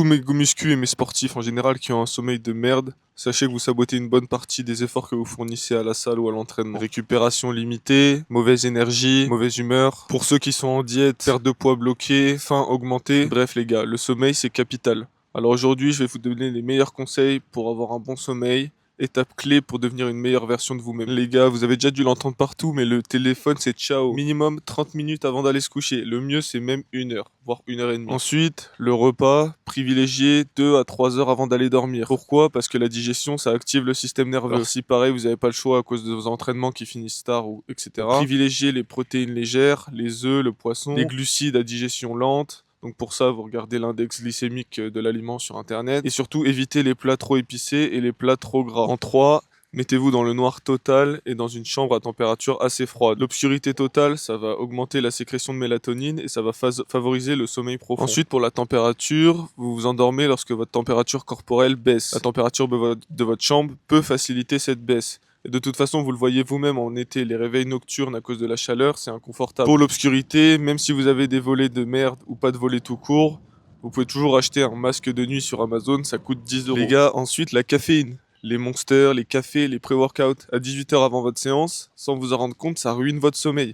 tous mes muscu et mes sportifs en général qui ont un sommeil de merde, sachez que vous sabotez une bonne partie des efforts que vous fournissez à la salle ou à l'entraînement. Récupération limitée, mauvaise énergie, mauvaise humeur. Pour ceux qui sont en diète, perte de poids bloquée, faim augmentée. Bref les gars, le sommeil c'est capital. Alors aujourd'hui, je vais vous donner les meilleurs conseils pour avoir un bon sommeil. Étape clé pour devenir une meilleure version de vous-même. Les gars, vous avez déjà dû l'entendre partout, mais le téléphone c'est ciao. Minimum 30 minutes avant d'aller se coucher. Le mieux c'est même 1 heure, voire 1 heure et demie. Ensuite, le repas, privilégié 2 à 3 heures avant d'aller dormir. Pourquoi? Parce que la digestion ça active le système nerveux. Alors si pareil, vous n'avez pas le choix à cause de vos entraînements qui finissent tard ou etc. Privilégiez les protéines légères, les œufs, le poisson, les glucides à digestion lente. Donc pour ça, vous regardez l'index glycémique de l'aliment sur internet. Et surtout, évitez les plats trop épicés et les plats trop gras. En 3, mettez-vous dans le noir total et dans une chambre à température assez froide. L'obscurité totale, ça va augmenter la sécrétion de mélatonine et ça va favoriser le sommeil profond. Ensuite, pour la température, vous vous endormez lorsque votre température corporelle baisse. La température de votre chambre peut faciliter cette baisse. Et de toute façon, vous le voyez vous-même en été, les réveils nocturnes à cause de la chaleur, c'est inconfortable. Pour l'obscurité, même si vous avez des volets de merde ou pas de volets tout court, vous pouvez toujours acheter un masque de nuit sur Amazon, ça coûte 10 euros. Les gars, ensuite, la caféine. Les monsters, les cafés, les pré-workouts à 18 heures avant votre séance, sans vous en rendre compte, ça ruine votre sommeil.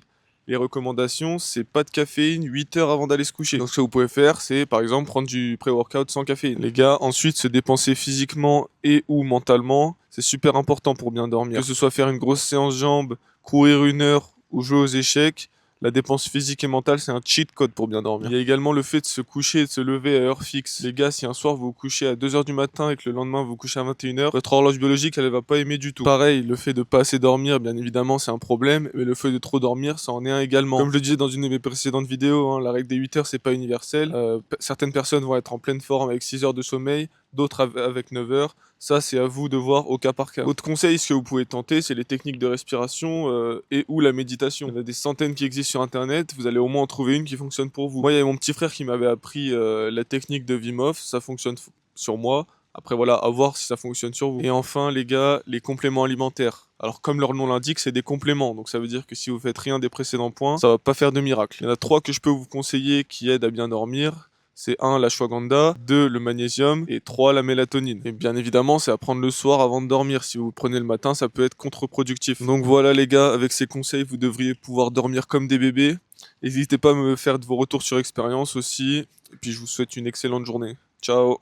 Les recommandations, c'est pas de caféine 8 heures avant d'aller se coucher. Donc ce que vous pouvez faire, c'est par exemple prendre du pré-workout sans caféine. Les gars, ensuite se dépenser physiquement et ou mentalement, c'est super important pour bien dormir. Que ce soit faire une grosse séance jambes, courir 1 heure ou jouer aux échecs, la dépense physique et mentale, c'est un cheat code pour bien dormir. Il y a également le fait de se coucher et de se lever à heure fixe. Les gars, si un soir vous vous couchez à 2 heures du matin et que le lendemain vous vous couchez à 21 heures, votre horloge biologique, elle va pas aimer du tout. Pareil, le fait de pas assez dormir, bien évidemment, c'est un problème, mais le fait de trop dormir, ça en est un également. Comme je le disais dans une de mes précédentes vidéos, hein, la règle des 8 heures, c'est pas universel. Certaines personnes vont être en pleine forme avec 6 heures de sommeil, d'autres avec 9 heures. Ça, c'est à vous de voir au cas par cas. Autre conseil, ce que vous pouvez tenter, c'est les techniques de respiration et ou la méditation. Il y en a des centaines qui existent sur Internet, vous allez au moins en trouver une qui fonctionne pour vous. Moi, il y avait mon petit frère qui m'avait appris la technique de Wim Hof, ça fonctionne sur moi. Après, voilà, à voir si ça fonctionne sur vous. Et enfin, les gars, les compléments alimentaires. Alors, comme leur nom l'indique, c'est des compléments. Donc, ça veut dire que si vous faites rien des précédents points, ça va pas faire de miracle. Il y en a 3 que je peux vous conseiller qui aident à bien dormir. C'est 1, l'ashwagandha, 2, le magnésium et 3, la mélatonine. Et bien évidemment, c'est à prendre le soir avant de dormir. Si vous le prenez le matin, ça peut être contre-productif. Donc voilà les gars, avec ces conseils, vous devriez pouvoir dormir comme des bébés. N'hésitez pas à me faire de vos retours sur expérience aussi. Et puis je vous souhaite une excellente journée. Ciao!